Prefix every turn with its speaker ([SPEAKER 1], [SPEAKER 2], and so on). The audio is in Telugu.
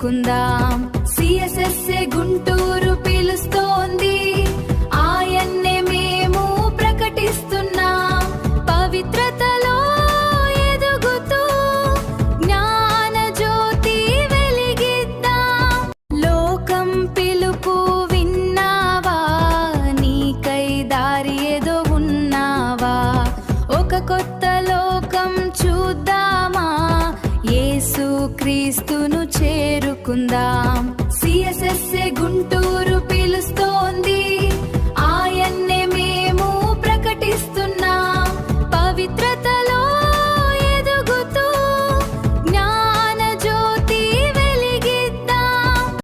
[SPEAKER 1] చేరుకుందాం. CSSA గుంటూరు పిలుస్తోంది, ఆయన్నే మేము ప్రకటిస్తున్నాం. పవిత్రతలో ఎదుగుతూ జ్ఞాన జ్యోతి వెలిగిద్దాం. లోకం పిలుపు విన్నావా, నీకై దారి ఏదో ఉన్నావా? ఒక కొత్త లోకం చూద్దామా, యేసు క్రీస్తును చేరుకుందాం.